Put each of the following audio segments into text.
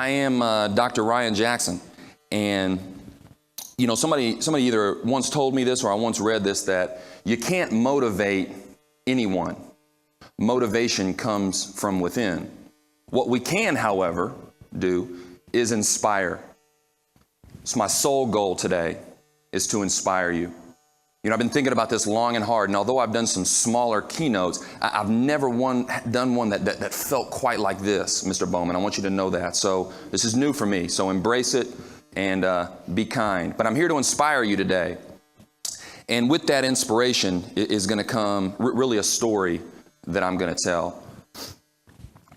I am Dr. Ryan Jackson, and you know, somebody either once told me this or I once read this, that you can't motivate anyone. Motivation comes from within. What we can, however, do is inspire. So my sole goal today is to inspire you. You know, I've been thinking about this long and hard, and although I've done some smaller keynotes, I've never done one that felt quite like this, Mr. Bowman. I want you to know that. So this is new for me, so embrace it and be kind. But I'm here to inspire you today. And with that inspiration is going to come really a story that I'm going to tell.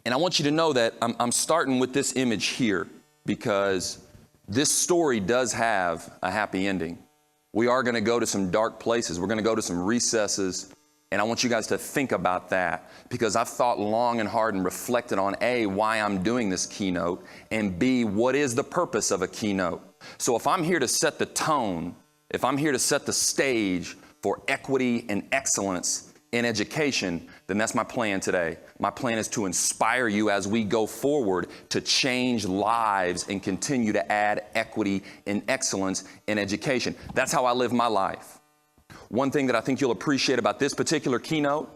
And I want you to know that I'm starting with this image here because this story does have a happy ending. We are going to go to some dark places. We're going to go to some recesses. And I want you guys to think about that because I've thought long and hard and reflected on A, why I'm doing this keynote, and B, what is the purpose of a keynote. So if I'm here to set the tone, if I'm here to set the stage for equity and excellence in education, then that's my plan today. My plan is to inspire you as we go forward to change lives and continue to add equity and excellence in education. That's how I live my life. One thing that I think you'll appreciate about this particular keynote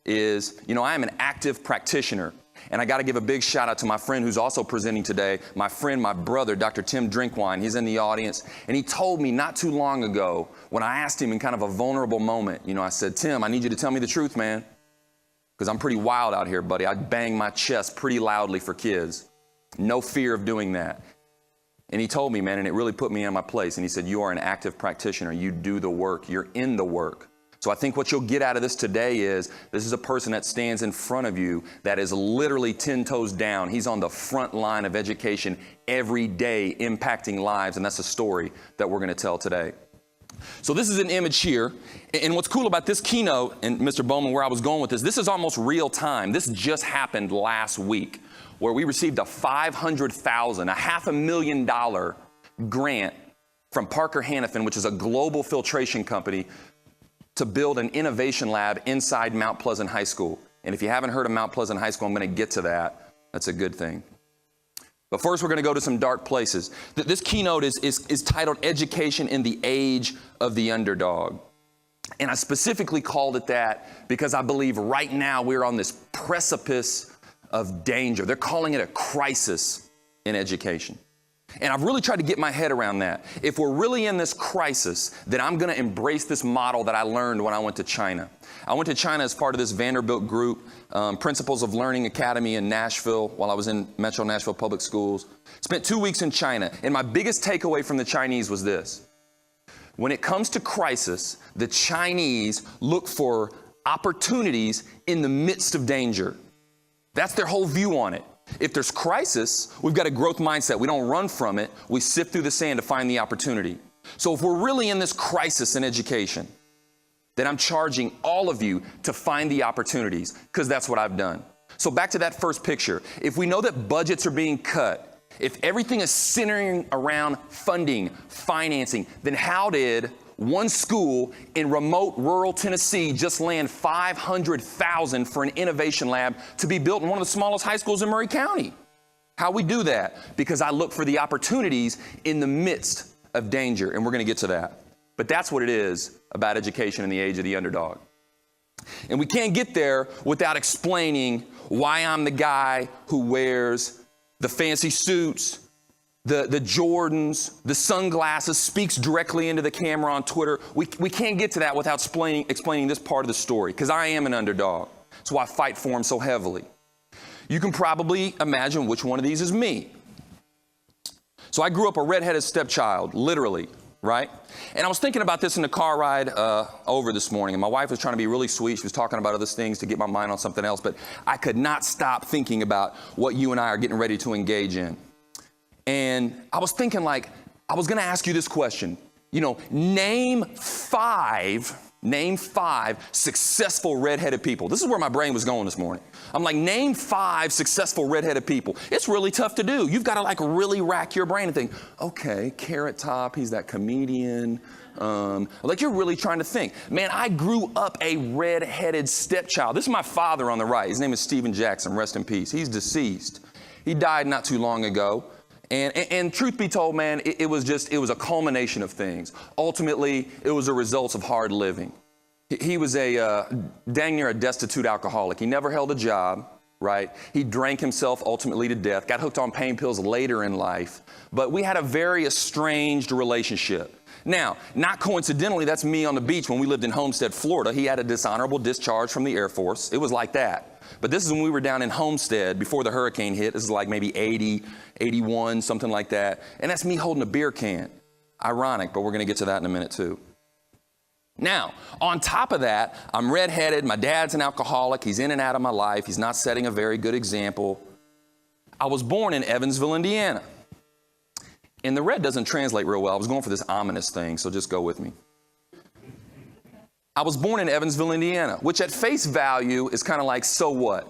is, you know, I am an active practitioner. And I got to give a big shout out to my friend who's also presenting today, my friend, my brother, Dr. Tim Drinkwine. He's in the audience. And he told me not too long ago when I asked him in kind of a vulnerable moment, you know, I said, Tim, I need you to tell me the truth, man. Because I'm pretty wild out here, buddy. I bang my chest pretty loudly for kids. No fear of doing that. And he told me, man, and it really put me in my place. And he said, you are an active practitioner. You do the work. You're in the work. So I think what you'll get out of this today is this is a person that stands in front of you that is literally 10 toes down. He's on the front line of education every day, impacting lives. And that's a story that we're going to tell today. So this is an image here. And what's cool about this keynote, and Mr. Bowman, where I was going with this is almost real time. This just happened last week where we received a $500,000, a $500,000 grant from Parker Hannifin, which is a global filtration company, to build an innovation lab inside Mount Pleasant High School. And if you haven't heard of Mount Pleasant High School, I'm going to get to that. That's a good thing. But first, we're going to go to some dark places. This keynote is titled Education in the Age of the Underdog. And I specifically called it that because I believe right now we're on this precipice of danger. They're calling it a crisis in education. And I've really tried to get my head around that. If we're really in this crisis, then I'm going to embrace this model that I learned when I went to China. I went to China as part of this Vanderbilt group, Principles of Learning Academy in Nashville while I was in Metro Nashville Public Schools. Spent 2 weeks in China. And my biggest takeaway from the Chinese was this. When it comes to crisis, the Chinese look for opportunities in the midst of danger. That's their whole view on it. If there's crisis, we've got a growth mindset. We don't run from it. We sift through the sand to find the opportunity. So if we're really in this crisis in education, then I'm charging all of you to find the opportunities because that's what I've done. So back to that first picture. If we know that budgets are being cut, if everything is centering around funding, financing, then how did one school in remote rural Tennessee just land $500,000 for an innovation lab to be built in one of the smallest high schools in Maury County? How we do that? Because I look for the opportunities in the midst of danger, and we're going to get to that. But that's what it is about education in the age of the underdog. And we can't get there without explaining why I'm the guy who wears the fancy suits, the Jordans, the sunglasses, speaks directly into the camera on Twitter. We can't get to that without explaining this part of the story, because I am an underdog. That's why I fight for him so heavily. You can probably imagine which one of these is me. So I grew up a redheaded stepchild, literally, right? And I was thinking about this in the car ride over this morning, and my wife was trying to be really sweet. She was talking about other things to get my mind on something else, but I could not stop thinking about what you and I are getting ready to engage in. And I was thinking, like, I was going to ask you this question. You know, name five successful redheaded people. This is where my brain was going this morning. I'm like, name 5 successful redheaded people. It's really tough to do. You've got to like really rack your brain and think, okay, Carrot Top, he's that comedian. Like you're really trying to think. Man, I grew up a redheaded stepchild. This is my father on the right. His name is Stephen Jackson. Rest in peace. He's deceased. He died not too long ago. And truth be told, man, it was a culmination of things. Ultimately, it was a result of hard living. He was dang near a destitute alcoholic. He never held a job, right? He drank himself ultimately to death, got hooked on pain pills later in life. But we had a very estranged relationship. Now, not coincidentally, that's me on the beach when we lived in Homestead, Florida. He had a dishonorable discharge from the Air Force. It was like that. But this is when we were down in Homestead before the hurricane hit. This is like maybe 80, 81, something like that. And that's me holding a beer can. Ironic, but we're going to get to that in a minute too. Now, on top of that, I'm redheaded. My dad's an alcoholic. He's in and out of my life. He's not setting a very good example. I was born in Evansville, Indiana. And the red doesn't translate real well. I was going for this ominous thing, so just go with me. I was born in Evansville, Indiana, which at face value is kind of like, so what?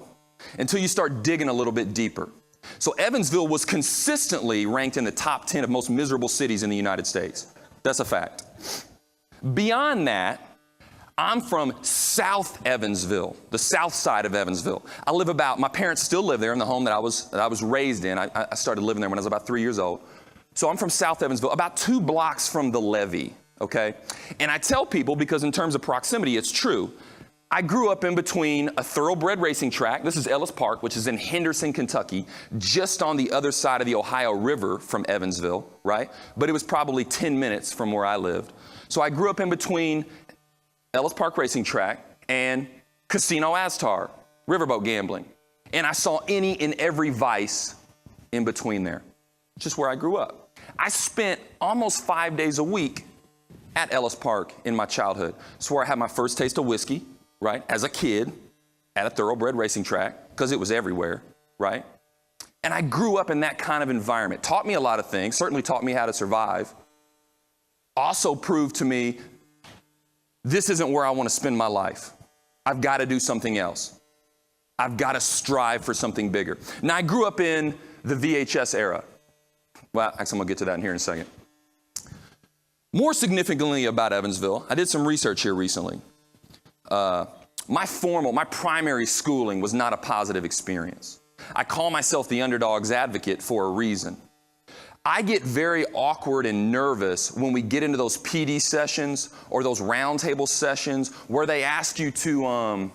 Until you start digging a little bit deeper. So Evansville was consistently ranked in the top 10 of most miserable cities in the United States. That's a fact. Beyond that, I'm from South Evansville, the south side of Evansville. My parents still live there in the home that I was raised in. I started living there when I was about 3 years old. So I'm from South Evansville, about 2 blocks from the levee, okay? And I tell people, because in terms of proximity, it's true. I grew up in between a thoroughbred racing track. This is Ellis Park, which is in Henderson, Kentucky, just on the other side of the Ohio River from Evansville, right? But it was probably 10 minutes from where I lived. So I grew up in between Ellis Park racing track and Casino Astar, riverboat gambling. And I saw any and every vice in between there. Just where I grew up. I spent almost 5 days a week at Ellis Park in my childhood. It's where I had my first taste of whiskey, right? As a kid at a thoroughbred racing track, because it was everywhere, right? And I grew up in that kind of environment. Taught me a lot of things, certainly taught me how to survive. Also proved to me, this isn't where I want to spend my life. I've got to do something else. I've got to strive for something bigger. Now, I grew up in the VHS era. Well, actually, I'm going to get to that in here in a second. More significantly about Evansville, I did some research here recently. My primary schooling was not a positive experience. I call myself the Underdog's advocate for a reason. I get very awkward and nervous when we get into those PD sessions or those roundtable sessions where they ask you to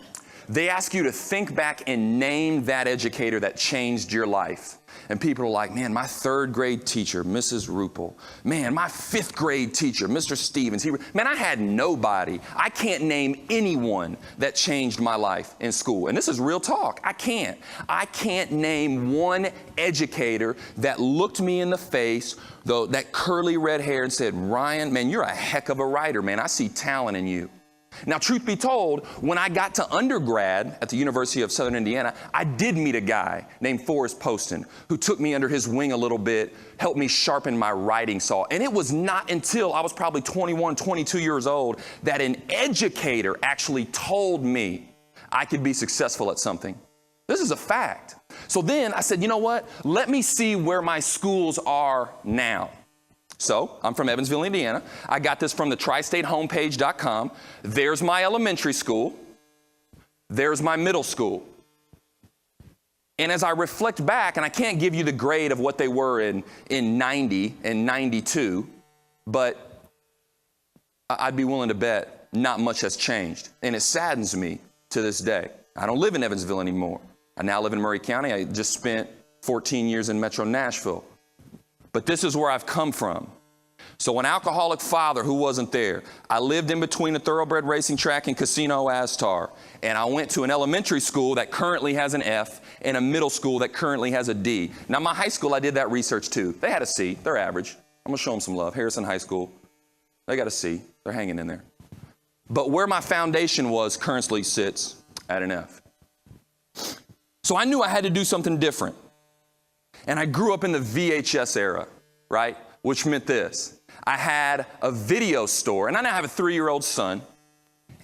think back and name that educator that changed your life. And people are like, man, my 3rd grade teacher, Mrs. Ruppel. Man, my 5th grade teacher, Mr. Stevens. Man, I had nobody. I can't name anyone that changed my life in school. And this is real talk. I can't name one educator that looked me in the face, though, that curly red hair, and said, Ryan, man, you're a heck of a writer, man. I see talent in you. Now, truth be told, when I got to undergrad at the University of Southern Indiana, I did meet a guy named Forrest Poston who took me under his wing a little bit, helped me sharpen my writing saw. And it was not until I was probably 21, 22 years old that an educator actually told me I could be successful at something. This is a fact. So then I said, you know what? Let me see where my schools are now. So I'm from Evansville, Indiana. I got this from the tristatehomepage.com. There's my elementary school. There's my middle school. And as I reflect back, and I can't give you the grade of what they were in 90 and 92, but I'd be willing to bet not much has changed. And it saddens me to this day. I don't live in Evansville anymore. I now live in Maury County. I just spent 14 years in Metro Nashville. But this is where I've come from. So an alcoholic father who wasn't there. I lived in between a thoroughbred racing track and Casino Astar. And I went to an elementary school that currently has an F and a middle school that currently has a D. Now, my high school, I did that research too. They had a C. They're average. I'm going to show them some love. Harrison High School. They got a C. They're hanging in there. But where my foundation was currently sits at an F. So I knew I had to do something different. And I grew up in the VHS era, right? Which meant this. I had a video store, and I now have a 3-year-old son.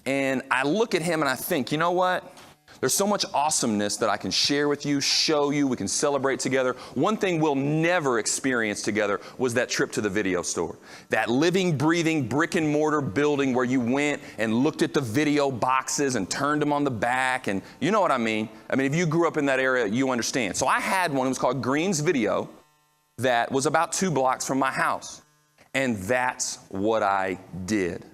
And I look at him and I think, you know what? There's so much awesomeness that I can share with you, show you, we can celebrate together. One thing we'll never experience together was that trip to the video store. That living, breathing, brick and mortar building where you went and looked at the video boxes and turned them on the back, and you know what I mean. I mean, if you grew up in that area, you understand. So I had one, it was called Green's Video, that was about 2 blocks from my house. And that's what I did.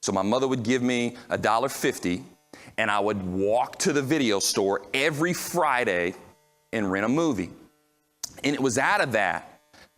So my mother would give me $1.50, and I would walk to the video store every Friday and rent a movie. And it was out of that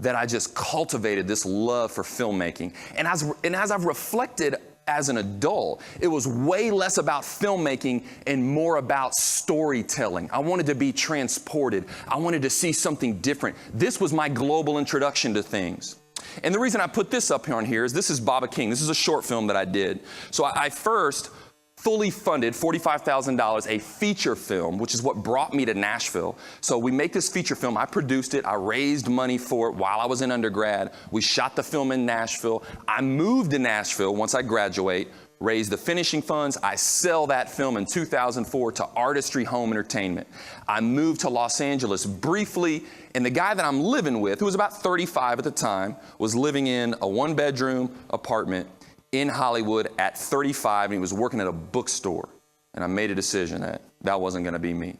I just cultivated this love for filmmaking. And as I've reflected as an adult, it was way less about filmmaking and more about storytelling. I wanted to be transported. I wanted to see something different. This was my global introduction to things. And the reason I put this up on here is this is Baba King. This is a short film that I did. So I first fully funded, $45,000, a feature film, which is what brought me to Nashville. So we make this feature film. I produced it. I raised money for it while I was in undergrad. We shot the film in Nashville. I moved to Nashville once I graduate, raised the finishing funds. I sell that film in 2004 to Artistry Home Entertainment. I moved to Los Angeles briefly, and the guy that I'm living with, who was about 35 at the time, was living in a 1-bedroom apartment in Hollywood at 35, and he was working at a bookstore. And I made a decision that that wasn't going to be me.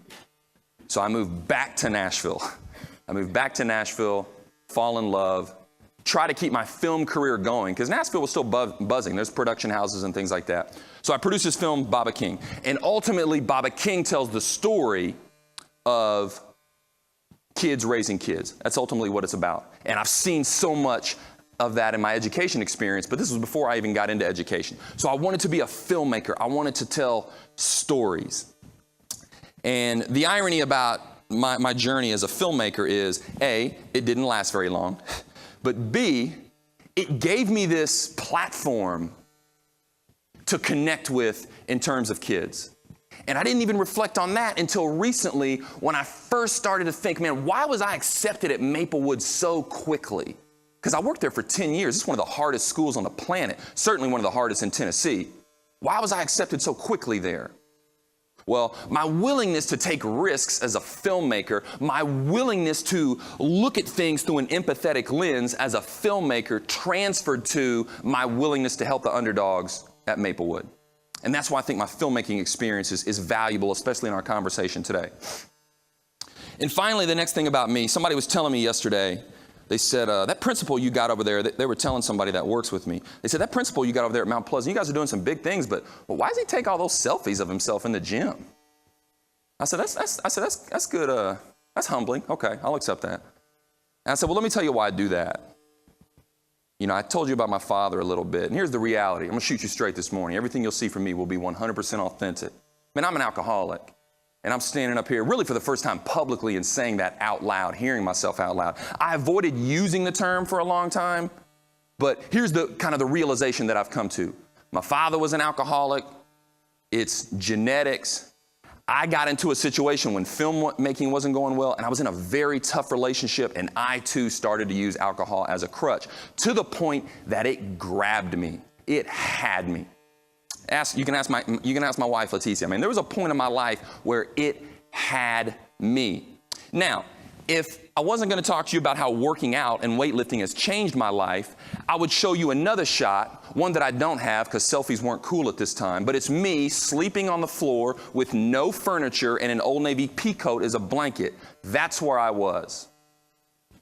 So I moved back to Nashville. Fall in love, try to keep my film career going, because Nashville was still buzzing. There's production houses and things like that. So I produced this film, Baba King. And ultimately, Baba King tells the story of kids raising kids. That's ultimately what it's about. And I've seen so much of that in my education experience, but this was before I even got into education. So I wanted to be a filmmaker. I wanted to tell stories. And the irony about my journey as a filmmaker is, A, it didn't last very long, but B, it gave me this platform to connect with in terms of kids. And I didn't even reflect on that until recently when I first started to think, man, why was I accepted at Maplewood so quickly? Because I worked there for 10 years. It's one of the hardest schools on the planet, certainly one of the hardest in Tennessee. Why was I accepted so quickly there? Well, my willingness to take risks as a filmmaker, my willingness to look at things through an empathetic lens as a filmmaker transferred to my willingness to help the underdogs at Maplewood. And that's why I think my filmmaking experience is valuable, especially in our conversation today. And finally, the next thing about me, somebody was telling me yesterday, they said, that principal you got over there, they were telling somebody that works with me, they said, that principal you got over there at Mount Pleasant, you guys are doing some big things, but well, why does he take all those selfies of himself in the gym? I said, that's good, that's humbling. Okay, I'll accept that. And I said, well, let me tell you why I do that. You know, I told you about my father a little bit, and here's the reality. I'm going to shoot you straight this morning. Everything you'll see from me will be 100% authentic. Man, I'm an alcoholic, and I'm standing up here really for the first time publicly and saying that out loud, hearing myself out loud. I avoided using the term for a long time, but here's the kind of the realization that I've come to. My father was an alcoholic. It's genetics. I got into a situation when filmmaking wasn't going well, and I was in a very tough relationship, and I too started to use alcohol as a crutch to the point that it grabbed me. It had me. You can ask my wife, Leticia. I mean, there was a point in my life where it had me. Now, if I wasn't going to talk to you about how working out and weightlifting has changed my life, I would show you another shot, one that I don't have because selfies weren't cool at this time, but it's me sleeping on the floor with no furniture and an Old Navy pea coat as a blanket. That's where I was.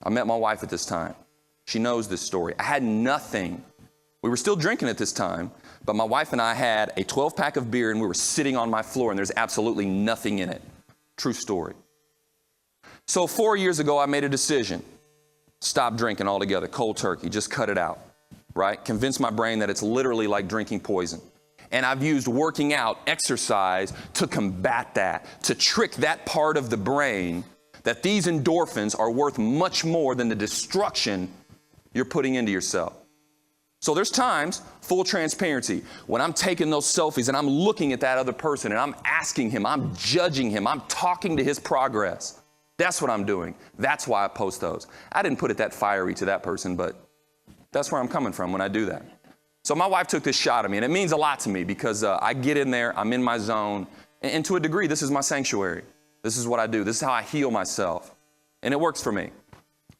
I met my wife at this time. She knows this story. I had nothing. We were still drinking at this time, but my wife and I had a 12-pack of beer and we were sitting on my floor and there's absolutely nothing in it. True story. So 4 years ago, I made a decision. Stop drinking altogether, cold turkey, just cut it out, right? Convince my brain that it's literally like drinking poison. And I've used working out, exercise to combat that, to trick that part of the brain that these endorphins are worth much more than the destruction you're putting into yourself. So there's times, full transparency, when I'm taking those selfies and I'm looking at that other person and I'm asking him, I'm judging him, I'm talking to his progress. That's what I'm doing. That's why I post those. I didn't put it that fiery to that person, but that's where I'm coming from when I do that. So my wife took this shot at me, and it means a lot to me because I get in there, I'm in my zone, and to a degree, this is my sanctuary. This is what I do. This is how I heal myself, and it works for me.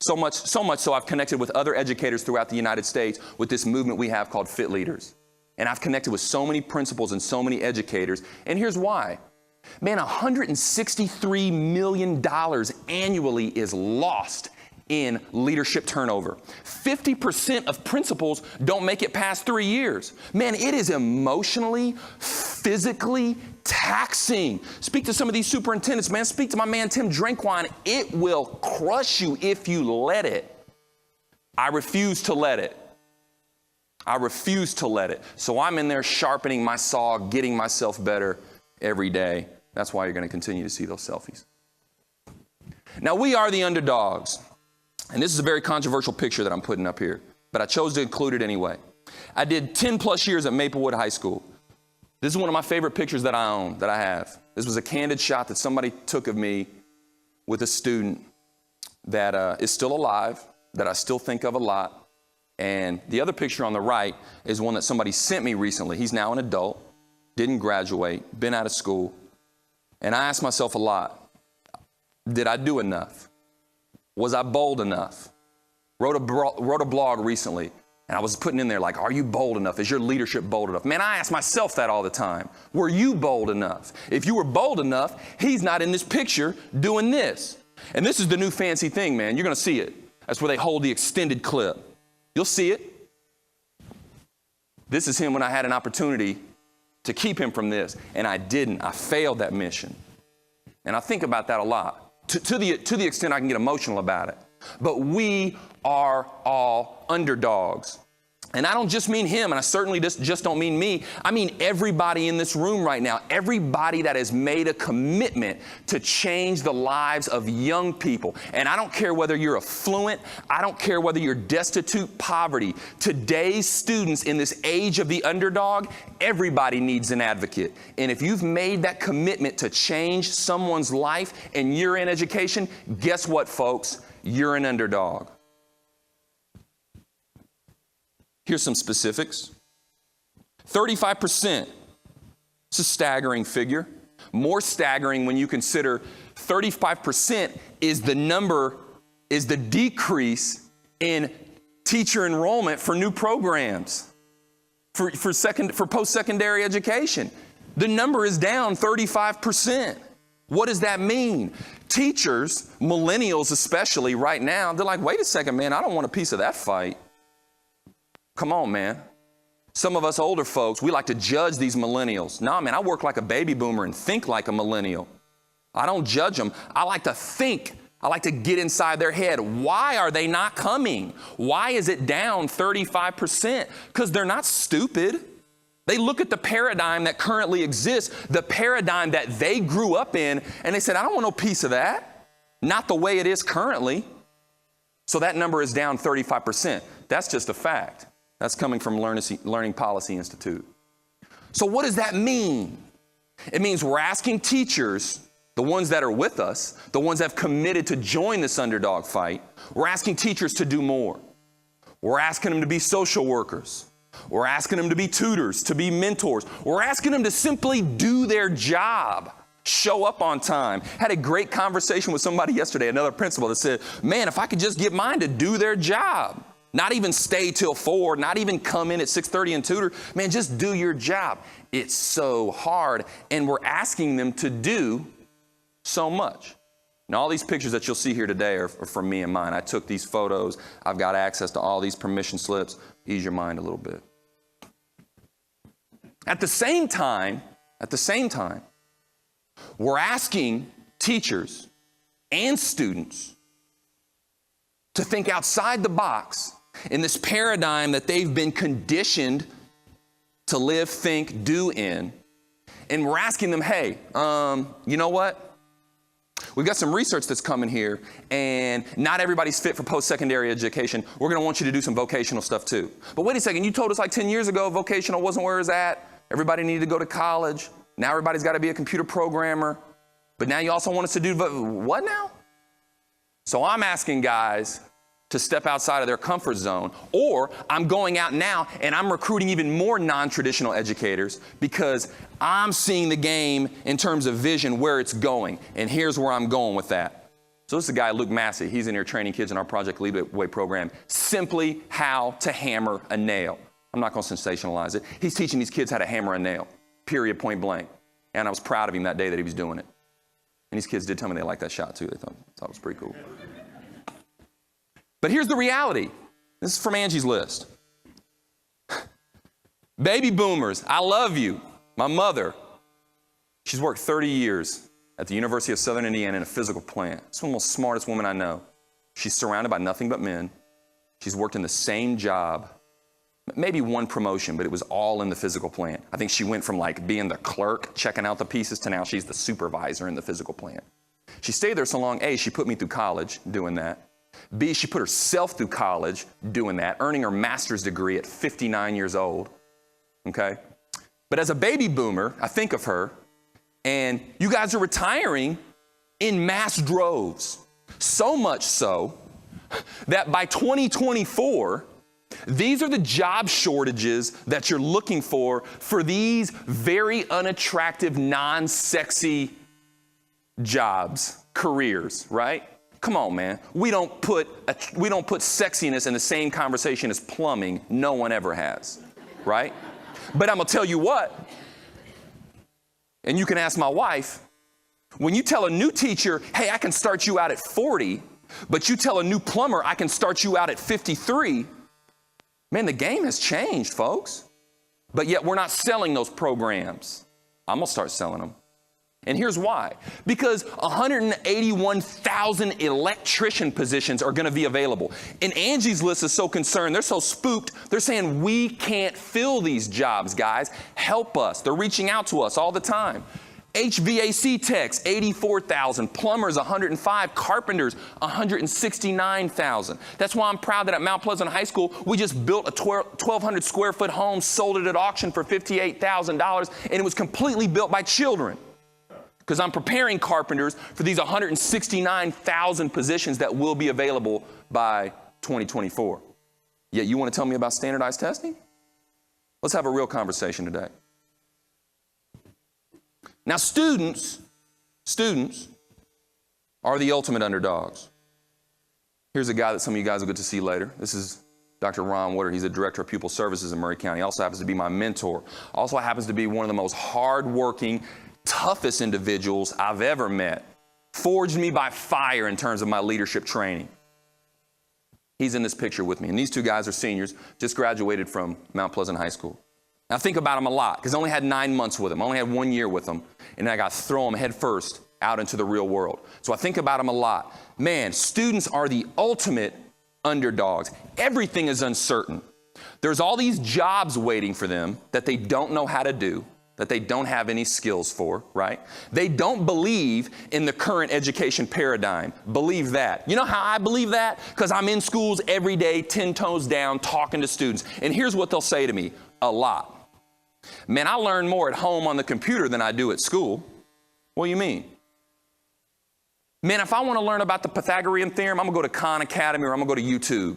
So much so I've connected with other educators throughout the United States with this movement we have called Fit Leaders. And I've connected with so many principals and so many educators, and here's why. Man, $163 million annually is lost in leadership turnover. 50% of principals don't make it past 3 years. Man, it is emotionally, physically taxing. Speak to some of these superintendents, man. Speak to my man, Tim Drinkwine. It will crush you if you let it. I refuse to let it. I refuse to let it. So I'm in there sharpening my saw, getting myself better every day. That's why you're going to continue to see those selfies. Now, we are the underdogs. And this is a very controversial picture that I'm putting up here, but I chose to include it anyway. I did 10 plus years at Maplewood High School. This is one of my favorite pictures that I own, that I have. This was a candid shot that somebody took of me with a student that is still alive, that I still think of a lot. And the other picture on the right is one that somebody sent me recently. He's now an adult, didn't graduate, been out of school. And I asked myself a lot, did I do enough? Was I bold enough? Wrote a blog recently, and I was putting in there like, are you bold enough? Is your leadership bold enough? Man, I ask myself that all the time. Were you bold enough? If you were bold enough, he's not in this picture doing this. And this is the new fancy thing, man. You're going to see it. That's where they hold the extended clip. You'll see it. This is him when I had an opportunity to keep him from this, and I didn't. I failed that mission. And I think about that a lot, to the extent I can get emotional about it. But we are all underdogs. And I don't just mean him, and I certainly just don't mean me. I mean everybody in this room right now, everybody that has made a commitment to change the lives of young people. And I don't care whether you're affluent, I don't care whether you're destitute, poverty. Today's students in this age of the underdog, everybody needs an advocate. And if you've made that commitment to change someone's life and you're in education, guess what, folks? You're an underdog. Here's some specifics. 35%. It's a staggering figure. More staggering when you consider 35% is the decrease in teacher enrollment for new programs, for post-secondary education. The number is down 35%. What does that mean? Teachers, millennials especially right now, they're like, wait a second, man, I don't want a piece of that fight. Come on, man. Some of us older folks, we like to judge these millennials. Nah, man, I work like a baby boomer and think like a millennial. I don't judge them. I like to think. I like to get inside their head. Why are they not coming? Why is it down 35%? Because they're not stupid. They look at the paradigm that currently exists, the paradigm that they grew up in, and they said, I don't want no piece of that. Not the way it is currently. So that number is down 35%. That's just a fact. That's coming from Learning Policy Institute. So what does that mean? It means we're asking teachers, the ones that are with us, the ones that have committed to join this underdog fight, we're asking teachers to do more. We're asking them to be social workers. We're asking them to be tutors, to be mentors. We're asking them to simply do their job, show up on time. Had a great conversation with somebody yesterday, another principal that said, man, if I could just get mine to do their job. Not even stay till 4, not even come in at 6:30 and tutor. Man, just do your job. It's so hard, and we're asking them to do so much. Now, all these pictures that you'll see here today are from me and mine. I took these photos. I've got access to all these permission slips. Ease your mind a little bit. At the same time, we're asking teachers and students to think outside the box in this paradigm that they've been conditioned to live, think, do in. And we're asking them, hey, you know what? We've got some research that's coming here, and not everybody's fit for post-secondary education. We're going to want you to do some vocational stuff too. But wait a second, you told us like 10 years ago vocational wasn't where it's at. Everybody needed to go to college. Now everybody's got to be a computer programmer. But now you also want us to do what now? So I'm asking guys to step outside of their comfort zone, or I'm going out now and I'm recruiting even more non-traditional educators because I'm seeing the game in terms of vision where it's going, and here's where I'm going with that. So this is a guy, Luke Massey. He's in here training kids in our Project Leadway program, simply how to hammer a nail. I'm not going to sensationalize it. He's teaching these kids how to hammer a nail, period, point blank. And I was proud of him that day that he was doing it. And these kids did tell me they liked that shot too. They thought it was pretty cool. But here's the reality. This is from Angie's List. Baby boomers, I love you. My mother, she's worked 30 years at the University of Southern Indiana in a physical plant. She's one of the most smartest women I know. She's surrounded by nothing but men. She's worked in the same job, maybe one promotion, but it was all in the physical plant. I think she went from like being the clerk, checking out the pieces, to now she's the supervisor in the physical plant. She stayed there so long, A, she put me through college doing that. B, she put herself through college doing that, earning her master's degree at 59 years old. Okay? But as a baby boomer, I think of her, and you guys are retiring in mass droves. So much so that by 2024, these are the job shortages that you're looking for these very unattractive, non-sexy jobs, careers, right? Come on, man. We don't put sexiness in the same conversation as plumbing. No one ever has, right? But I'm going to tell you what, and you can ask my wife, when you tell a new teacher, hey, I can start you out at 40, but you tell a new plumber, I can start you out at 53, man, the game has changed, folks. But yet we're not selling those programs. I'm going to start selling them. And here's why. Because 181,000 electrician positions are going to be available. And Angie's List is so concerned. They're so spooked. They're saying, we can't fill these jobs, guys. Help us. They're reaching out to us all the time. HVAC techs, 84,000. Plumbers, 105. Carpenters, 169,000. That's why I'm proud that at Mount Pleasant High School, we just built a 1,200 square foot home, sold it at auction for $58,000, and it was completely built by children. Because I'm preparing carpenters for these 169,000 positions that will be available by 2024. Yet you want to tell me about standardized testing? Let's have a real conversation today. Now, students are the ultimate underdogs. Here's a guy that some of you guys will get to see later. This is Dr. Ron Woodard. He's the director of pupil services in Maury County. He also happens to be my mentor. Also happens to be one of the most hardworking, toughest individuals I've ever met. Forged me by fire in terms of my leadership training. He's in this picture with me. And these two guys are seniors, just graduated from Mount Pleasant High School. I think about him a lot because I only had 9 months with him. I only had 1 year with him. And I got to throw him head first out into the real world. So I think about him a lot. Man, students are the ultimate underdogs. Everything is uncertain. There's all these jobs waiting for them that they don't know how to do, that they don't have any skills for, right? They don't believe in the current education paradigm. Believe that. You know how I believe that? Because I'm in schools every day, 10 toes down, talking to students. And here's what they'll say to me a lot. Man, I learn more at home on the computer than I do at school. What do you mean? Man, if I want to learn about the Pythagorean theorem, I'm going to go to Khan Academy or I'm going to go to YouTube.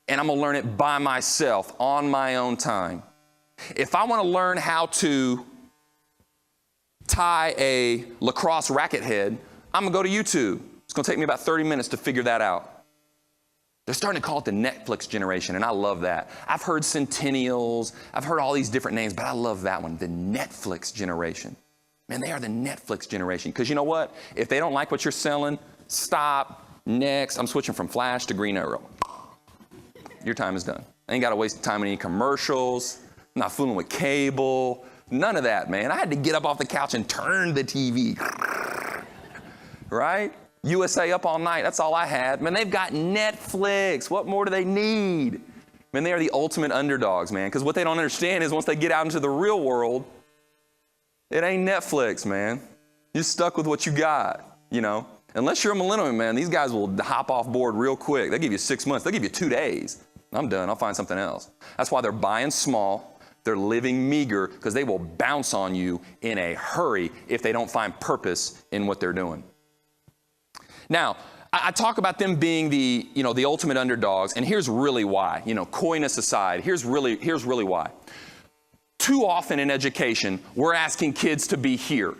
And I'm going to learn it by myself on my own time. If I want to learn how to tie a lacrosse racket head, I'm going to go to YouTube. It's going to take me about 30 minutes to figure that out. They're starting to call it the Netflix generation, and I love that. I've heard centennials. I've heard all these different names, but I love that one, the Netflix generation. Man, they are the Netflix generation. Because you know what? If they don't like what you're selling, stop, next. I'm switching from Flash to Green Arrow. Your time is done. I ain't got to waste time on any commercials. I'm not fooling with cable. None of that, man. I had to get up off the couch and turn the TV. Right? USA Up All Night. That's all I had. Man, they've got Netflix. What more do they need? Man, they are the ultimate underdogs, man. Because what they don't understand is once they get out into the real world, it ain't Netflix, man. You're stuck with what you got, you know. Unless you're a millennial, man, these guys will hop off board real quick. They give you 6 months. They give you 2 days. I'm done. I'll find something else. That's why they're buying small. They're living meager because they will bounce on you in a hurry if they don't find purpose in what they're doing. Now, I talk about them being the ultimate underdogs, and here's really why. Coyness aside, here's really why. Too often in education, we're asking kids to be here.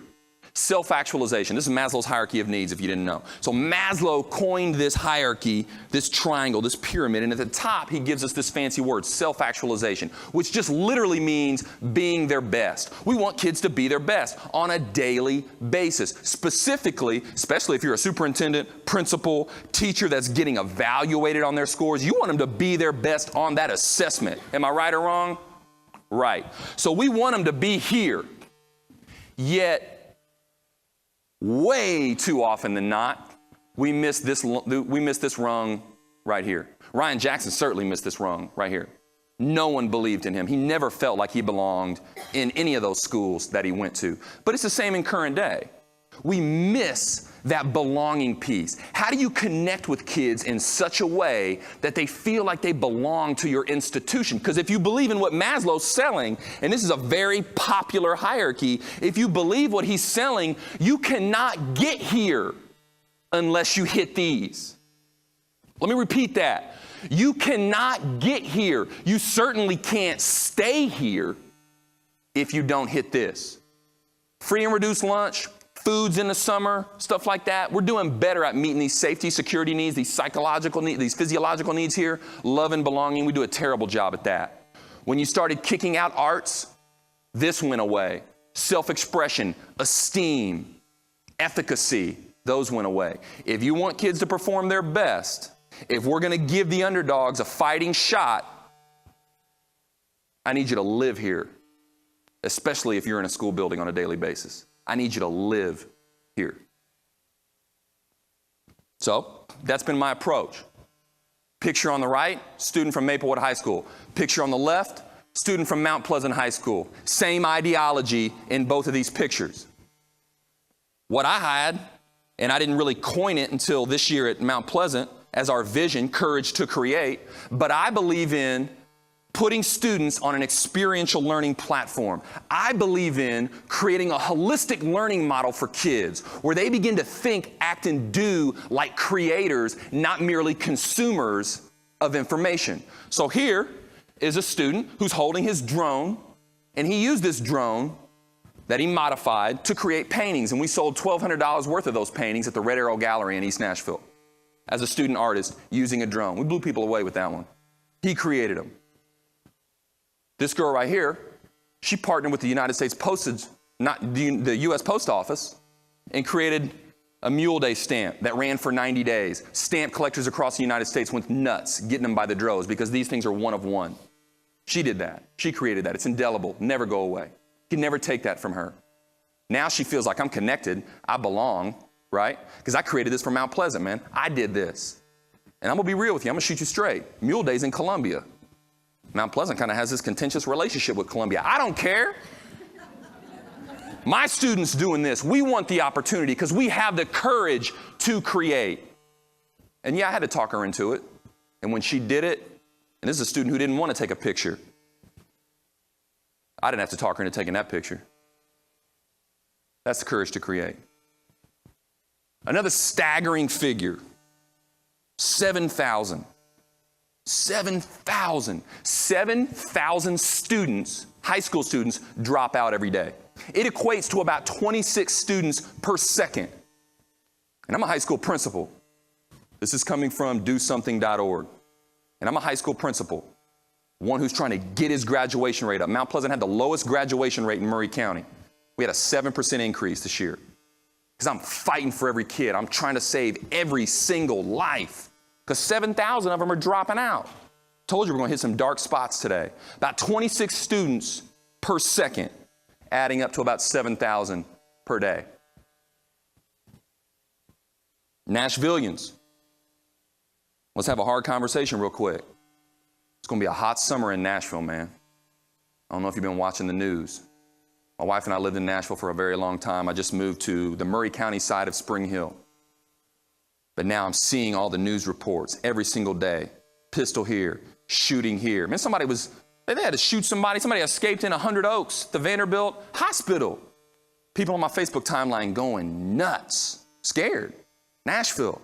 Self-actualization. This is Maslow's hierarchy of needs, if you didn't know. So Maslow coined this hierarchy, this triangle, this pyramid, and at the top he gives us this fancy word, self-actualization, which just literally means being their best. We want kids to be their best on a daily basis. Specifically, especially if you're a superintendent, principal, teacher that's getting evaluated on their scores, you want them to be their best on that assessment. Am I right or wrong? Right. So we want them to be here. Yet, way too often than not, we miss this rung right here. Ryan Jackson certainly missed this rung right here. No one believed in him. He never felt like he belonged in any of those schools that he went to. But it's the same in current day. We miss that belonging piece. How do you connect with kids in such a way that they feel like they belong to your institution? Because if you believe in what Maslow's selling, and this is a very popular hierarchy, if you believe what he's selling, you cannot get here unless you hit these. Let me repeat that. You cannot get here. You certainly can't stay here if you don't hit this. Free and reduced lunch, foods in the summer, stuff like that. We're doing better at meeting these safety, security needs, these psychological needs, these physiological needs here, love and belonging. We do a terrible job at that. When you started kicking out arts, this went away. Self-expression, esteem, efficacy, those went away. If you want kids to perform their best, if we're going to give the underdogs a fighting shot, I need you to live here, especially if you're in a school building on a daily basis. I need you to live here. So that's been my approach. Picture on the right, student from Maplewood High School. Picture on the left, student from Mount Pleasant High School. Same ideology in both of these pictures. What I had, and I didn't really coin it until this year at Mount Pleasant as our vision, courage to create, but I believe in putting students on an experiential learning platform. I believe in creating a holistic learning model for kids where they begin to think, act, and do like creators, not merely consumers of information. So here is a student who's holding his drone, and he used this drone that he modified to create paintings, and we sold $1,200 worth of those paintings at the Red Arrow Gallery in East Nashville as a student artist using a drone. We blew people away with that one. He created them. This girl right here, she partnered with the United States Postage, not the U.S. Post Office, and created a Mule Day stamp that ran for 90 days. Stamp collectors across the United States went nuts getting them by the droves because these things are one of one. She did that. She created that. It's indelible. Never go away. You can never take that from her. Now she feels like I'm connected. I belong, right? Because I created this for Mount Pleasant, man. I did this. And I'm going to be real with you. I'm going to shoot you straight. Mule Day's in Columbia. Mount Pleasant kind of has this contentious relationship with Columbia. I don't care. My students doing this. We want the opportunity because we have the courage to create. And yeah, I had to talk her into it. And when she did it, and this is a student who didn't want to take a picture, I didn't have to talk her into taking that picture. That's the courage to create. Another staggering figure, 7,000. 7,000 students, high school students, drop out every day. It equates to about 26 students per second. And I'm a high school principal. This is coming from dosomething.org. And I'm a high school principal, one who's trying to get his graduation rate up. Mount Pleasant had the lowest graduation rate in Maury County. We had a 7% increase this year. Because I'm fighting for every kid. I'm trying to save every single life. Because 7,000 of them are dropping out. Told you we're going to hit some dark spots today. About 26 students per second, adding up to about 7,000 per day. Nashvillians. Let's have a hard conversation real quick. It's going to be a hot summer in Nashville, man. I don't know if you've been watching the news. My wife and I lived in Nashville for a very long time. I just moved to the Maury County side of Spring Hill. But now I'm seeing all the news reports every single day. Pistol here, shooting here. Man, they had to shoot somebody. Somebody escaped in 100 Oaks, the Vanderbilt Hospital. People on my Facebook timeline going nuts, scared. Nashville.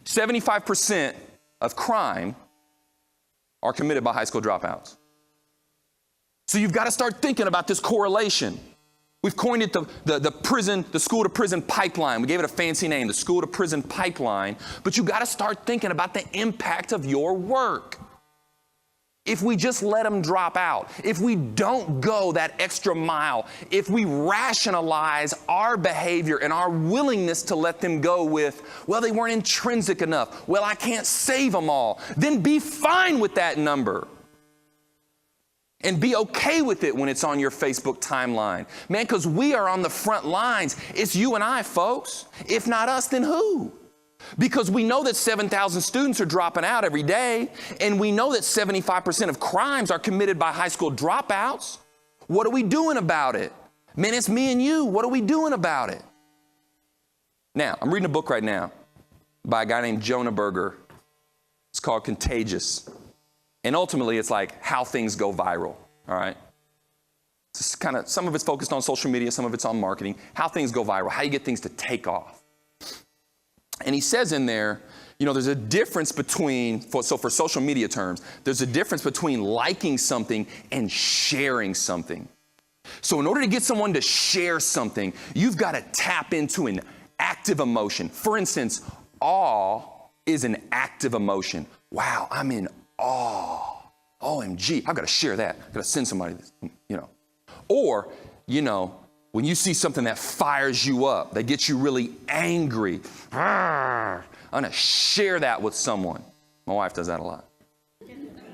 75% of crime are committed by high school dropouts. So you've got to start thinking about this correlation. We've coined it the school to prison pipeline. We gave it a fancy name, the school to prison pipeline. But you got to start thinking about the impact of your work. If we just let them drop out, if we don't go that extra mile, if we rationalize our behavior and our willingness to let them go with, well, they weren't intrinsic enough, well, I can't save them all, then be fine with that number. And be okay with it when it's on your Facebook timeline. Man, because we are on the front lines. It's you and I, folks. If not us, then who? Because we know that 7,000 students are dropping out every day, and we know that 75% of crimes are committed by high school dropouts. What are we doing about it? Man, it's me and you. What are we doing about it? Now, I'm reading a book right now by a guy named Jonah Berger. It's called Contagious. And ultimately, it's like how things go viral, all right? It's kind of, some of it's focused on social media, some of it's on marketing, how things go viral, how you get things to take off. And he says in there, you know, there's a difference between, so for social media terms, there's a difference between liking something and sharing something. So in order to get someone to share something, you've got to tap into an active emotion. For instance, awe is an active emotion. Wow, I'm in awe. OMG, I've got to share that. I've got to send somebody this, you know. Or, you know, when you see something that fires you up, that gets you really angry, I'm going to share that with someone. My wife does that a lot.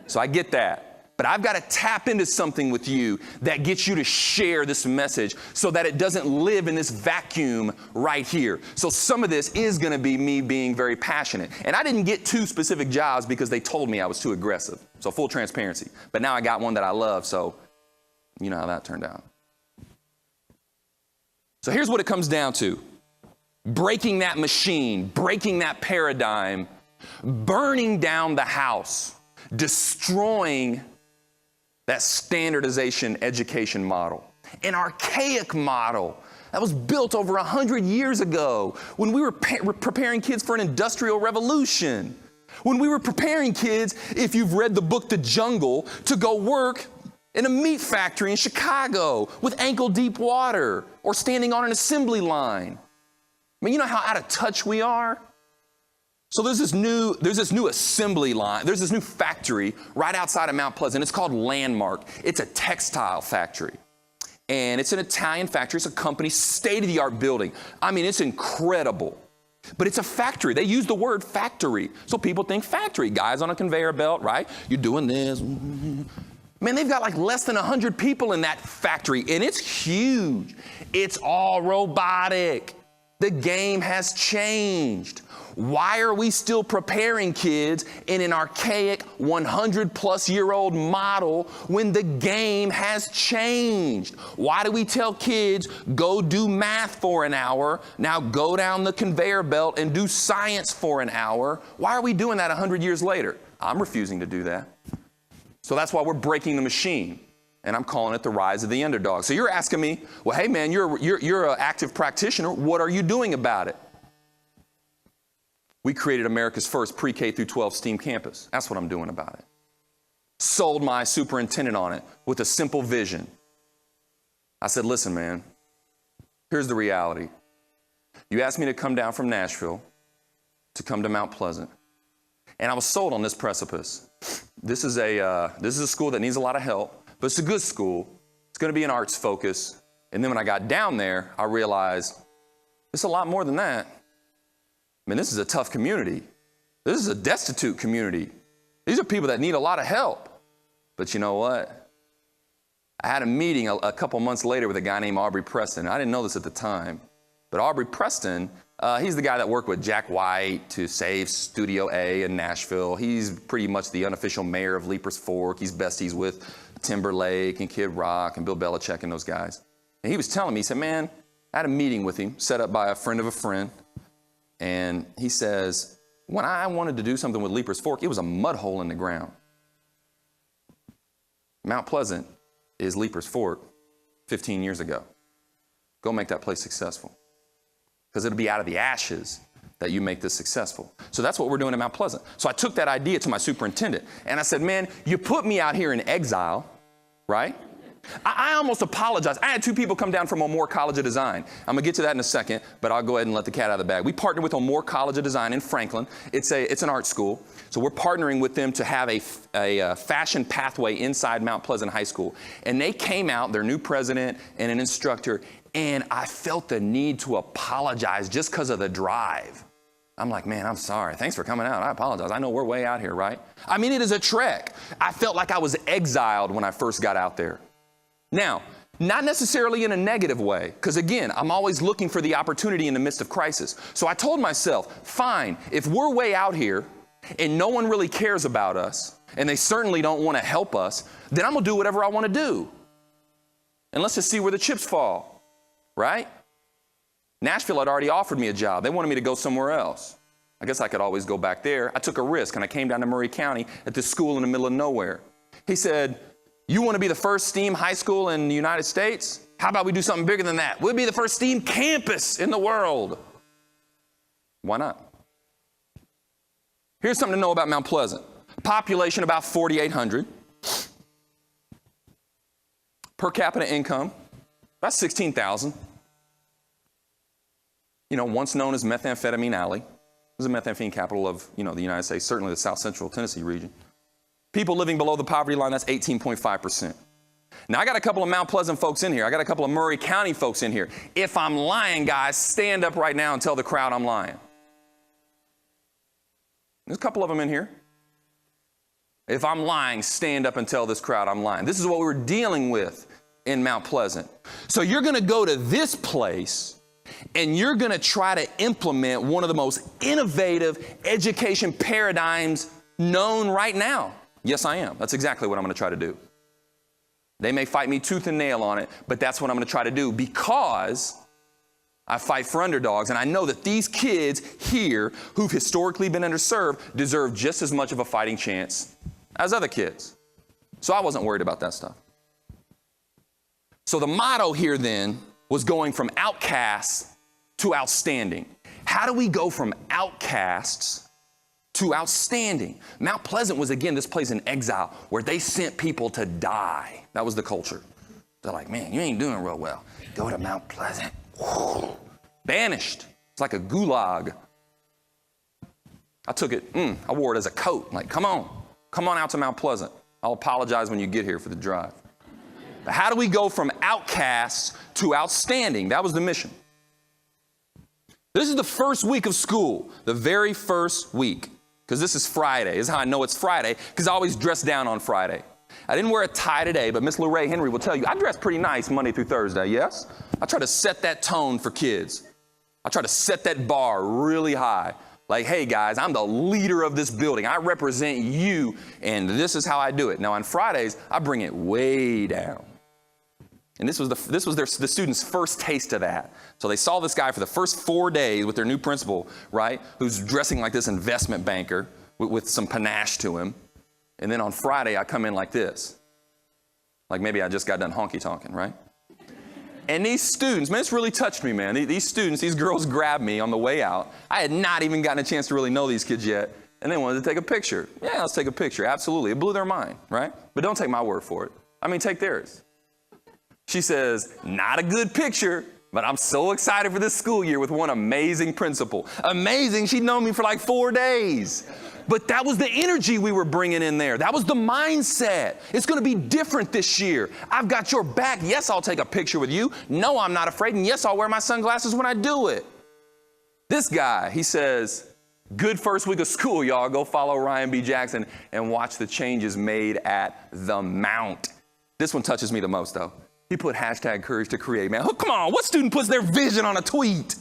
So I get that. But I've got to tap into something with you that gets you to share this message so that it doesn't live in this vacuum right here. So some of this is going to be me being very passionate. And I didn't get 2 specific jobs because they told me I was too aggressive. So full transparency. But now I got one that I love, so you know how that turned out. So here's what it comes down to. Breaking that machine, breaking that paradigm, burning down the house, destroying that standardization education model. An archaic model that was built over 100 years ago when we were preparing kids for an industrial revolution. When we were preparing kids, if you've read the book The Jungle, to go work in a meat factory in Chicago with ankle-deep water or standing on an assembly line. I mean, you know how out of touch we are? So there's this new assembly line. There's this new factory right outside of Mount Pleasant. It's called Landmark. It's a textile factory. And it's an Italian factory. It's a company, state-of-the-art building. I mean, it's incredible. But it's a factory. They use the word factory. So people think factory. Guys on a conveyor belt, right? You're doing this. Man, they've got like less than 100 people in that factory, and it's huge. It's all robotic. The game has changed. Why are we still preparing kids in an archaic 100-plus-year-old model when the game has changed? Why do we tell kids, go do math for an hour, now go down the conveyor belt and do science for an hour? Why are we doing that 100 years later? I'm refusing to do that. So that's why we're breaking the machine, and I'm calling it the rise of the underdog. So you're asking me, well, hey man, you're an active practitioner. What are you doing about it? We created America's first pre-K through 12 STEAM campus. That's what I'm doing about it. Sold my superintendent on it with a simple vision. I said, listen, man, here's the reality. You asked me to come down from Nashville to come to Mount Pleasant, and I was sold on this precipice. This is a school that needs a lot of help, but it's a good school. It's going to be an arts focus. And then when I got down there, I realized it's a lot more than that. I mean, this is a tough community. This is a destitute community. These are people that need a lot of help. But you know what? I had a meeting a couple months later with a guy named Aubrey Preston. I didn't know this at the time, but Aubrey Preston, he's the guy that worked with Jack White to save Studio A in Nashville. He's pretty much the unofficial mayor of Leapers Fork. He's besties with Timberlake and Kid Rock and Bill Belichick and those guys. And he was telling me, he said, man, I had a meeting with him, set up by a friend of a friend. And he says, when I wanted to do something with Leapers Fork, it was a mud hole in the ground. Mount Pleasant is Leapers Fork 15 years ago. Go make that place successful. Because it'll be out of the ashes that you make this successful. So that's what we're doing at Mount Pleasant. So I took that idea to my superintendent, and I said, man, you put me out here in exile, right? I almost apologized. I had 2 people come down from O'Moore College of Design. I'm going to get to that in a second, but I'll go ahead and let the cat out of the bag. We partnered with O'Moore College of Design in Franklin. It's an art school. So we're partnering with them to have a fashion pathway inside Mount Pleasant High School. And they came out, their new president and an instructor, and I felt the need to apologize just because of the drive. I'm like, man, I'm sorry. Thanks for coming out. I apologize. I know we're way out here, right? I mean, it is a trek. I felt like I was exiled when I first got out there. Now, not necessarily in a negative way, because again, I'm always looking for the opportunity in the midst of crisis. So I told myself, fine, if we're way out here and no one really cares about us, and they certainly don't want to help us, then I'm going to do whatever I want to do. And let's just see where the chips fall, right? Nashville had already offered me a job. They wanted me to go somewhere else. I guess I could always go back there. I took a risk, and I came down to Maury County at this school in the middle of nowhere. He said, you want to be the first STEAM high school in the United States? How about we do something bigger than that? We'll be the first STEAM campus in the world. Why not? Here's something to know about Mount Pleasant. Population about 4,800. Per capita income, about 16,000. You know, once known as Methamphetamine Alley. It was the methamphetamine capital of, the United States, certainly the South Central Tennessee region. People living below the poverty line, that's 18.5%. Now, I got a couple of Mount Pleasant folks in here. I got a couple of Maury County folks in here. If I'm lying, guys, stand up right now and tell the crowd I'm lying. There's a couple of them in here. If I'm lying, stand up and tell this crowd I'm lying. This is what we were dealing with in Mount Pleasant. So you're going to go to this place and you're going to try to implement one of the most innovative education paradigms known right now. Yes, I am. That's exactly what I'm going to try to do. They may fight me tooth and nail on it, but that's what I'm going to try to do because I fight for underdogs, and I know that these kids here who've historically been underserved deserve just as much of a fighting chance as other kids. So I wasn't worried about that stuff. So the motto here then was going from outcasts to outstanding. How do we go from outcasts to outstanding? Mount Pleasant was, again, this place in exile where they sent people to die. That was the culture. They're like, man, you ain't doing real well. Go to Mount Pleasant. Banished. It's like a gulag. I took it, I wore it as a coat. Like, come on out to Mount Pleasant. I'll apologize when you get here for the drive. But how do we go from outcasts to outstanding? That was the mission. This is the first week of school, the very first week. Because this is Friday. This is how I know it's Friday, because I always dress down on Friday. I didn't wear a tie today, but Miss Lorraine Henry will tell you, I dress pretty nice Monday through Thursday, yes? I try to set that tone for kids. I try to set that bar really high. Like, hey guys, I'm the leader of this building. I represent you, and this is how I do it. Now on Fridays, I bring it way down. And this was the students' first taste of that. So they saw this guy for the first 4 days with their new principal, right, who's dressing like this investment banker with some panache to him. And then on Friday, I come in like this. Like maybe I just got done honky-tonking, right? And these students, man, it's really touched me, man. These students, these girls grabbed me on the way out. I had not even gotten a chance to really know these kids yet. And they wanted to take a picture. Yeah, let's take a picture. Absolutely. It blew their mind, right? But don't take my word for it. I mean, take theirs. She says, not a good picture, but I'm so excited for this school year with one amazing principal. Amazing. She'd known me for like 4 days. But that was the energy we were bringing in there. That was the mindset. It's going to be different this year. I've got your back. Yes, I'll take a picture with you. No, I'm not afraid. And yes, I'll wear my sunglasses when I do it. This guy, he says, good first week of school, y'all. Go follow Ryan B. Jackson and watch the changes made at the Mount. This one touches me the most, though. He put hashtag courage to create, man. Oh, come on, what student puts their vision on a tweet?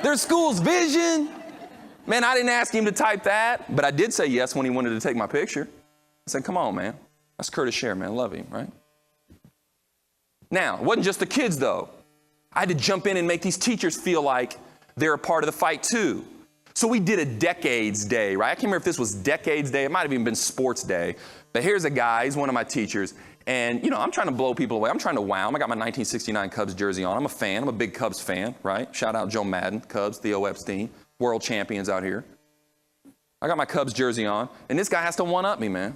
Their school's vision? Man, I didn't ask him to type that, but I did say yes when he wanted to take my picture. I said, come on, man. That's Curtis Sher, man. Love him, right? Now, it wasn't just the kids, though. I had to jump in and make these teachers feel like they're a part of the fight, too. So we did a Decades Day, right? I can't remember if this was Decades Day. It might have even been Sports Day. But here's a guy. He's one of my teachers. And, I'm trying to blow people away. I'm trying to wow them. I got my 1969 Cubs jersey on. I'm a fan. I'm a big Cubs fan, right? Shout out Joe Madden, Cubs, Theo Epstein, world champions out here. I got my Cubs jersey on. And this guy has to one-up me, man.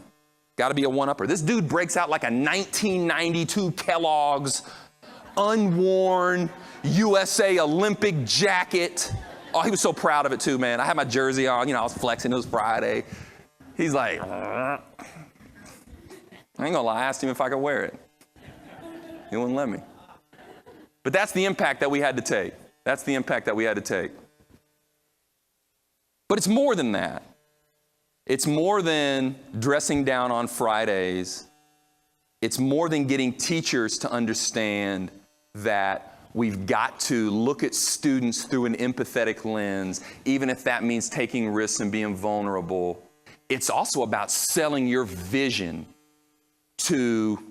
Got to be a one-upper. This dude breaks out like a 1992 Kellogg's unworn USA Olympic jacket. Oh, he was so proud of it too, man. I had my jersey on. I was flexing. It was Friday. He's like, I ain't gonna lie. I asked him if I could wear it. He wouldn't let me. But that's the impact that we had to take. That's the impact that we had to take. But it's more than that. It's more than dressing down on Fridays. It's more than getting teachers to understand that we've got to look at students through an empathetic lens, even if that means taking risks and being vulnerable. It's also about selling your vision to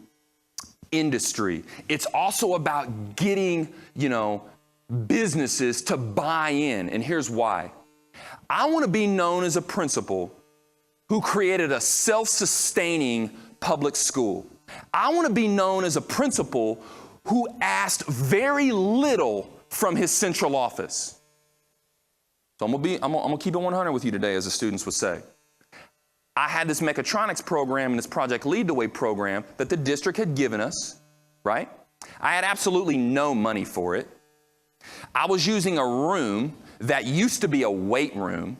industry. It's also about getting, businesses to buy in. And here's why. I want to be known as a principal who created a self-sustaining public school. I want to be known as a principal who asked very little from his central office. So I'm gonna keep it 100 with you today, as the students would say. I had this mechatronics program and this Project Lead the Way program that the district had given us, right? I had absolutely no money for it. I was using a room that used to be a weight room.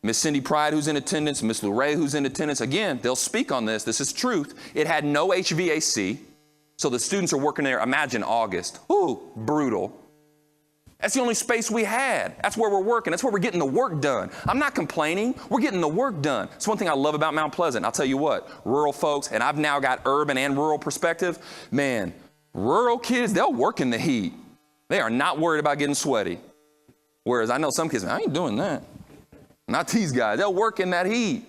Miss Cindy Pride, who's in attendance, Miss Lou Ray, who's in attendance, again, they'll speak on this. This is truth. It had no HVAC. So the students are working there. Imagine August. Ooh, brutal. That's the only space we had. That's where we're working. That's where we're getting the work done. I'm not complaining. We're getting the work done. It's one thing I love about Mount Pleasant. I'll tell you what, rural folks, and I've now got urban and rural perspective. Man, rural kids, they'll work in the heat. They are not worried about getting sweaty. Whereas I know some kids, I ain't doing that. Not these guys. They'll work in that heat.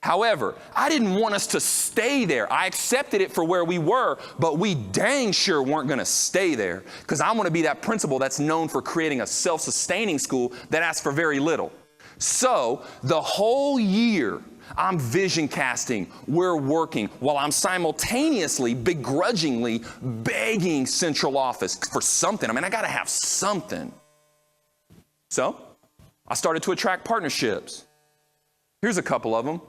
However, I didn't want us to stay there. I accepted it for where we were, but we dang sure weren't going to stay there, because I want to be that principal that's known for creating a self-sustaining school that asks for very little. So the whole year, I'm vision casting, we're working, while I'm simultaneously, begrudgingly begging central office for something. I got to have something. So I started to attract partnerships. Here's a couple of them.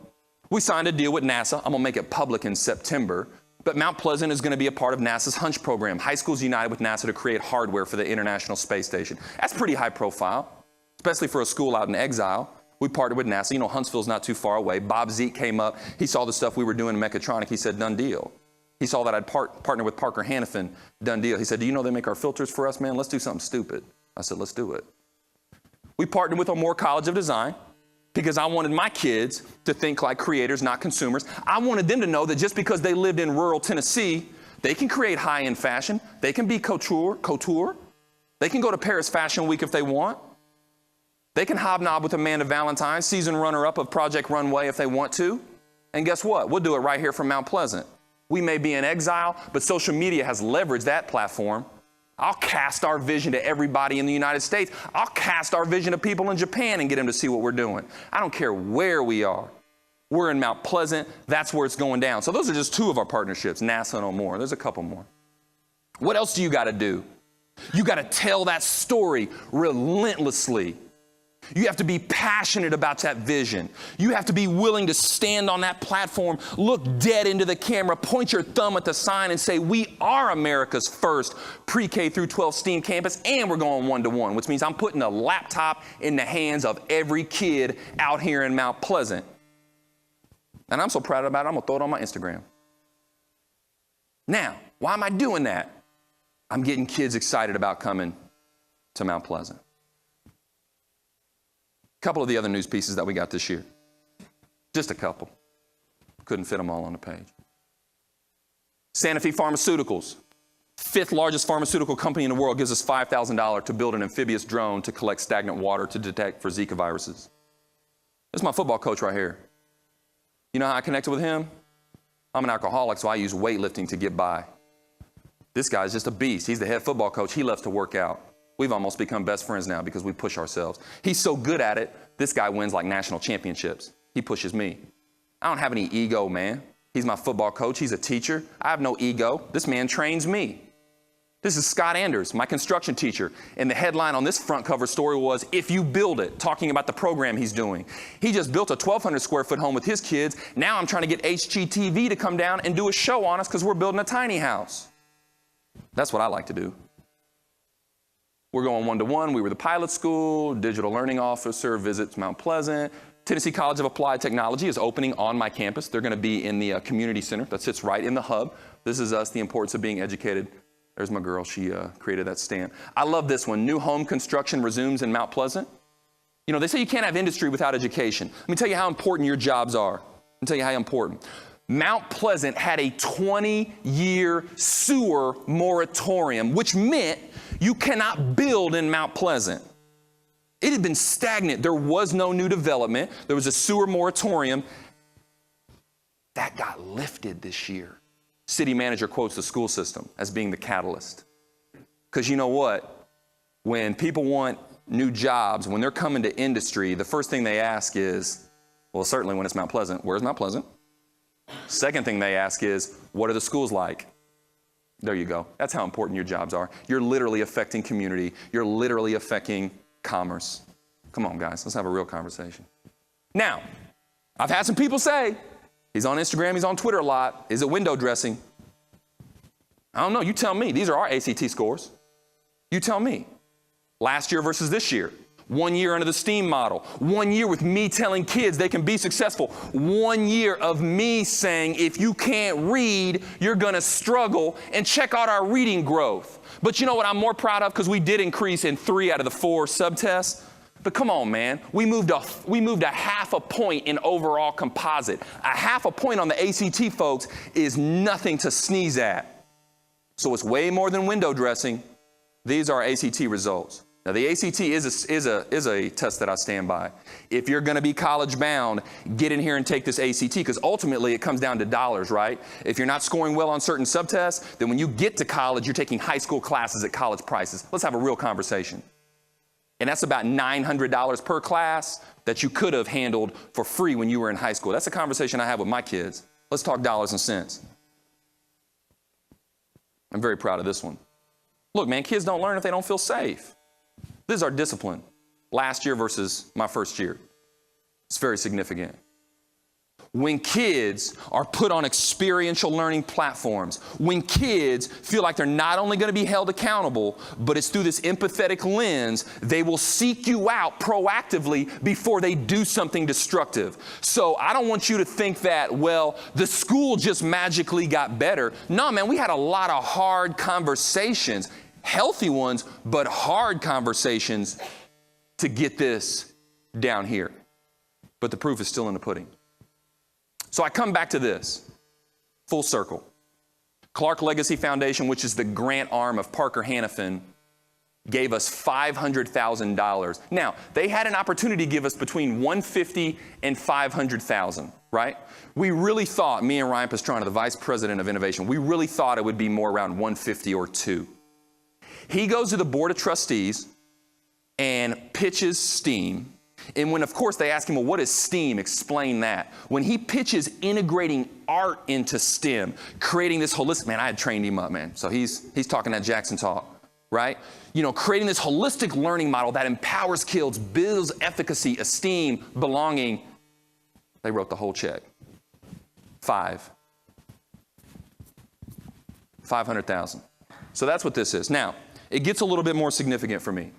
We signed a deal with NASA. I'm going to make it public in September. But Mount Pleasant is going to be a part of NASA's Hunch program. High schools united with NASA to create hardware for the International Space Station. That's pretty high profile, especially for a school out in exile. We partnered with NASA. Huntsville's not too far away. Bob Zeke came up. He saw the stuff we were doing in mechatronic. He said, done deal. He saw that I'd partnered with Parker Hannafin. Done deal. He said, do you know they make our filters for us, man? Let's do something stupid. I said, let's do it. We partnered with Moore College of Design, because I wanted my kids to think like creators, not consumers. I wanted them to know that just because they lived in rural Tennessee, they can create high-end fashion. They can be couture. They can go to Paris Fashion Week if they want. They can hobnob with Amanda Valentine, season runner-up of Project Runway if they want to. And guess what? We'll do it right here from Mount Pleasant. We may be in exile, but social media has leveraged that platform. I'll cast our vision to everybody in the United States. I'll cast our vision to people in Japan and get them to see what we're doing. I don't care where we are. We're in Mount Pleasant. That's where it's going down. So those are just two of our partnerships, NASA and more. There's a couple more. What else do you got to do? You got to tell that story relentlessly. You have to be passionate about that vision. You have to be willing to stand on that platform, look dead into the camera, point your thumb at the sign and say, we are America's first pre-K through 12 STEAM campus, and we're going one-to-one, which means I'm putting a laptop in the hands of every kid out here in Mount Pleasant. And I'm so proud about it, I'm going to throw it on my Instagram. Now, why am I doing that? I'm getting kids excited about coming to Mount Pleasant. A couple of the other news pieces that we got this year. Just a couple. Couldn't fit them all on the page. Sanofi Pharmaceuticals, 5th largest pharmaceutical company in the world, gives us $5,000 to build an amphibious drone to collect stagnant water to detect for Zika viruses. This is my football coach right here. You know how I connected with him? I'm an alcoholic, so I use weightlifting to get by. This guy's just a beast. He's the head football coach. He loves to work out. We've almost become best friends now because we push ourselves. He's so good at it, this guy wins like national championships. He pushes me. I don't have any ego, man. He's my football coach. He's a teacher. I have no ego. This man trains me. This is Scott Anders, my construction teacher. And the headline on this front cover story was, "If You Build It," talking about the program he's doing. He just built a 1,200 square foot home with his kids. Now I'm trying to get HGTV to come down and do a show on us because we're building a tiny house. That's what I like to do. We're going one-to-one. We were the pilot school. Digital learning officer visits Mount Pleasant. Tennessee College of Applied Technology is opening on my campus. They're going to be in the community center that sits right in the hub. This is us, the importance of being educated. There's my girl. She created that stamp. I love this one. New home construction resumes in Mount Pleasant. You know, they say you can't have industry without education. Let me tell you how important your jobs are. Let me tell you how important. Mount Pleasant had a 20-year sewer moratorium, which meant you cannot build in Mount Pleasant. It had been stagnant. There was no new development. There was a sewer moratorium. That got lifted this year. City manager quotes the school system as being the catalyst. Because you know what? When people want new jobs, when they're coming to industry, the first thing they ask is, well, certainly when it's Mount Pleasant, where's Mount Pleasant? Second thing they ask is, what are the schools like? There you go. That's how important your jobs are. You're literally affecting community. You're literally affecting commerce. Come on, guys. Let's have a real conversation. Now, I've had some people say, he's on Instagram, he's on Twitter a lot. Is it window dressing? I don't know. You tell me. These are our ACT scores. You tell me. Last year versus this year. 1 year under the STEAM model. 1 year with me telling kids they can be successful. 1 year of me saying, if you can't read, you're going to struggle. And check out our reading growth. But you know what I'm more proud of? Because we did increase in 3 out of the 4 subtests. But come on, man. We moved a half a point in overall composite. A half a point on the ACT, folks, is nothing to sneeze at. So it's way more than window dressing. These are ACT results. Now, the ACT is a test that I stand by. If you're going to be college bound, get in here and take this ACT, because ultimately it comes down to dollars, right? If you're not scoring well on certain subtests, then when you get to college, you're taking high school classes at college prices. Let's have a real conversation. And that's about $900 per class that you could have handled for free when you were in high school. That's a conversation I have with my kids. Let's talk dollars and cents. I'm very proud of this one. Look, man, kids don't learn if they don't feel safe. This is our discipline. Last year versus my first year. It's very significant. When kids are put on experiential learning platforms, when kids feel like they're not only going to be held accountable, but it's through this empathetic lens, they will seek you out proactively before they do something destructive. So I don't want you to think that, well, the school just magically got better. No, man, we had a lot of hard conversations, healthy ones, but hard conversations to get this down here. But the proof is still in the pudding. So I come back to this, full circle. Clark Legacy Foundation, which is the grant arm of Parker Hannafin, gave us $500,000. Now, they had an opportunity to give us between $150,000 and $500,000, right? We really thought, me and Ryan Pastrana, the Vice President of Innovation, we really thought it would be more around $150,000 or $200,000. He goes to the Board of Trustees and pitches STEAM. And when, of course, they ask him, well, what is STEAM? Explain that. When he pitches integrating art into STEM, creating this holistic, man, I had trained him up, man. So he's talking that Jackson talk, right? You know, creating this holistic learning model that empowers kids, builds efficacy, esteem, belonging. They wrote the whole check. $500,000. So that's what this is. Now, it gets a little bit more significant for me.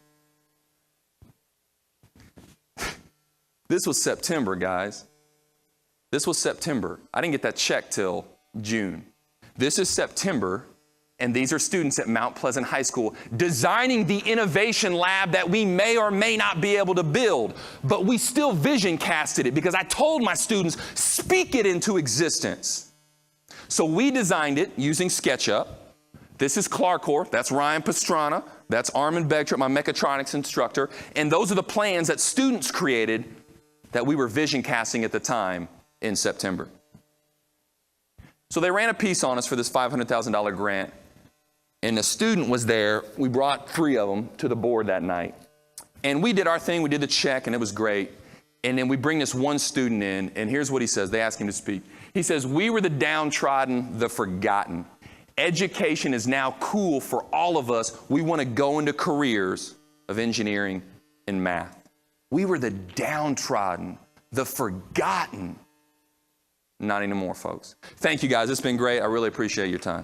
This was September, guys. This was September. I didn't get that check till June. This is September, and these are students at Mount Pleasant High School designing the innovation lab that we may or may not be able to build, but we still vision casted it because I told my students, speak it into existence. So we designed it using SketchUp. This is Clarkor. That's Ryan Pastrana. That's Armin Begtrip, my mechatronics instructor. And those are the plans that students created that we were vision casting at the time in September. So they ran a piece on us for this $500,000 grant, and the student was there. We brought 3 of them to the board that night. And we did our thing. We did the check, and it was great. And then we bring this one student in, and here's what he says. They ask him to speak. He says, we were the downtrodden, the forgotten. Education is now cool for all of us. We want to go into careers of engineering and math. We were the downtrodden, the forgotten. Not anymore, folks. Thank you, guys. It's been great. I really appreciate your time.